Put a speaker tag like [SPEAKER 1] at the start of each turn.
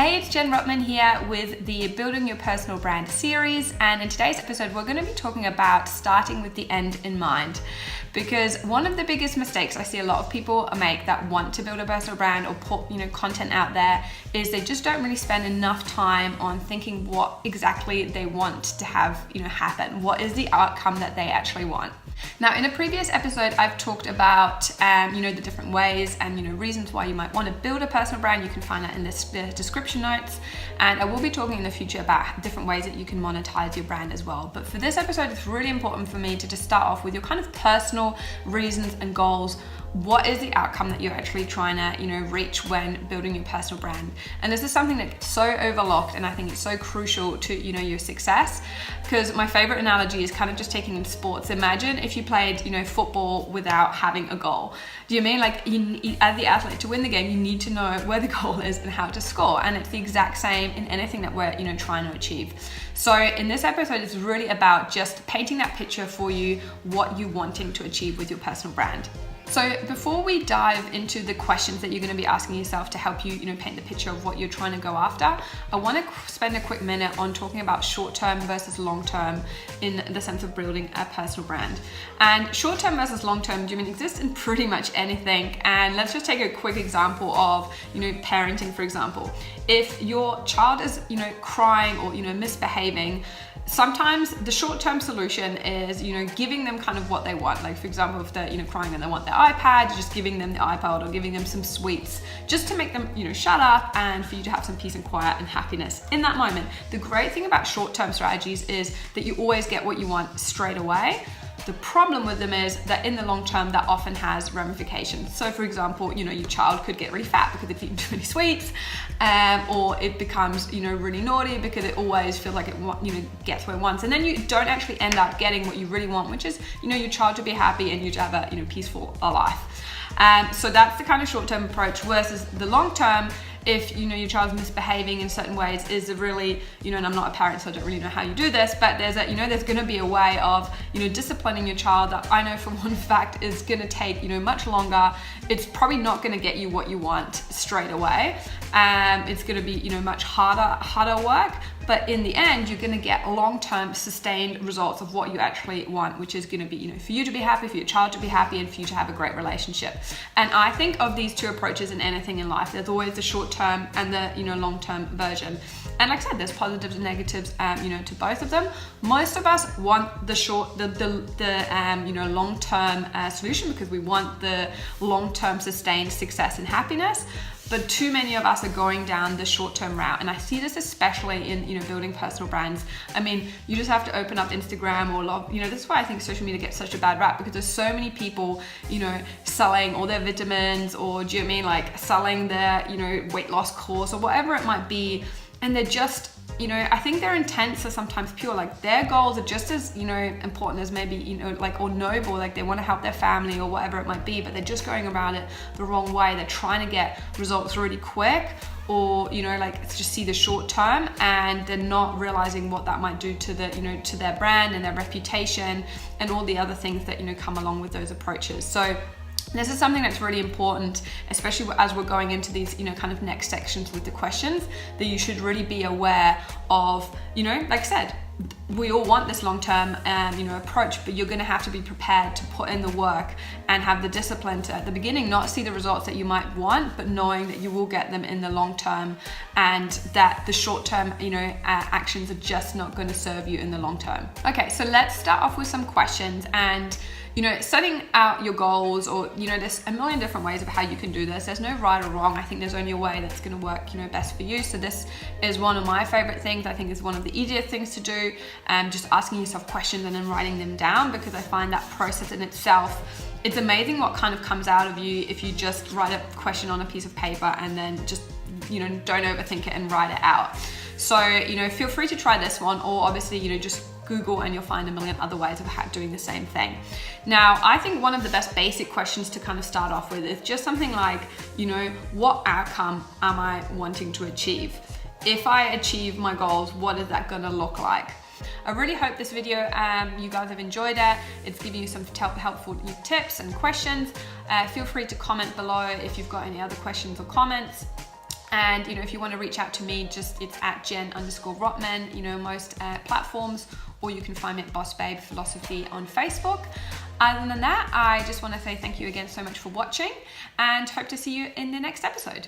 [SPEAKER 1] Hey, it's Jen Rutman here with the Building Your Personal Brand series, and in today's episode we're going to be talking about starting with the end in mind. Because one of the biggest mistakes I see a lot of people make that want to build a personal brand or put content out there is they just don't really spend enough time on thinking what exactly they want to have happen. What is the outcome that they actually want? Now, in a previous episode, I've talked about the different ways and reasons why you might want to build a personal brand. You can find that in the description notes, and I will be talking in the future about different ways that you can monetize your brand as well. But for this episode, it's really important for me to just start off with your kind of personal reasons and goals. What is the outcome that you're actually trying to reach when building your personal brand? And this is something that's so overlooked, and I think it's so crucial to your success. Because my favorite analogy is kind of just taking in sports. Imagine if you played football without having a goal. Do you mean like as the athlete, to win the game you need to know where the goal is and how to score? And it's the exact same in anything that we're trying to achieve. So in this episode, it's really about just painting that picture for you, what you're wanting to achieve with your personal brand. So before we dive into the questions that you're going to be asking yourself to help you, paint the picture of what you're trying to go after, I want to spend a quick minute on talking about short-term versus long-term in the sense of building a personal brand. And short-term versus long-term, exists in pretty much anything. And let's just take a quick example of, parenting, for example. If your child is, crying or, misbehaving, sometimes the short-term solution is, giving them kind of what they want. Like, for example, if they're, crying and they want their iPad, just giving them the iPad or giving them some sweets just to make them, shut up and for you to have some peace and quiet and happiness in that moment. The great thing about short-term strategies is that you always get what you want straight away. The problem with them is that in the long term, that often has ramifications. So for example, your child could get really fat because they've eaten too many sweets, or it becomes, really naughty because it always feels like it, gets what it wants. And then you don't actually end up getting what you really want, which is, your child to be happy and you to have a, peaceful life. So that's the kind of short-term approach versus the long-term. If your child's misbehaving in certain ways is a really, and I'm not a parent so I don't really know how you do this, but there's there's going to be a way of disciplining your child that I know for one fact is going to take much longer. It's probably not going to get you what you want straight away. It's going to be much harder work, but in the end you're going to get long-term sustained results of what you actually want, which is going to be for you to be happy, for your child to be happy, and for you to have a great relationship. And I think of these two approaches in anything in life. There's always the short-term and the long-term version. And like I said, there's positives and negatives to both of them. Most of us want the long-term solution because we want the long-term sustained success and happiness. But too many of us are going down the short-term route. And I see this especially in, building personal brands. I mean, you just have to open up Instagram or this is why I think social media gets such a bad rap, because there's so many people, selling all their vitamins, or do you know what I mean? Like selling their, weight loss course or whatever it might be. And they're just, I think their intents are sometimes pure. Like their goals are just as, important as maybe, or noble, like they want to help their family or whatever it might be, but they're just going about it the wrong way. They're trying to get results really quick, or, just see the short term, and they're not realizing what that might do to the, to their brand and their reputation and all the other things that, come along with those approaches. So this is something that's really important, especially as we're going into these, kind of next sections with the questions, that you should really be aware of, like I said, we all want this long-term, approach, but you're going to have to be prepared to put in the work and have the discipline to, at the beginning, not see the results that you might want, but knowing that you will get them in the long term, and that the short-term, actions are just not going to serve you in the long term. Okay, so let's start off with some questions. And setting out your goals, or, there's a million different ways of how you can do this. There's no right or wrong. I think there's only a way that's going to work, best for you. So this is one of my favorite things. I think is one of the easiest things to do. Just asking yourself questions and then writing them down, because I find that process in itself, it's amazing what kind of comes out of you if you just write a question on a piece of paper and then just, don't overthink it and write it out. So, feel free to try this one, or obviously, just Google and you'll find a million other ways of doing the same thing. Now, I think one of the best basic questions to kind of start off with is just something like, what outcome am I wanting to achieve? If I achieve my goals, what is that gonna look like? I really hope this video, you guys have enjoyed it. It's giving you some helpful tips and questions. Feel free to comment below if you've got any other questions or comments. And if you want to reach out to me, it's at Jen_Rotman, most platforms, or you can find me at Boss Babe Philosophy on Facebook. Other than that, I just want to say thank you again so much for watching, and hope to see you in the next episode.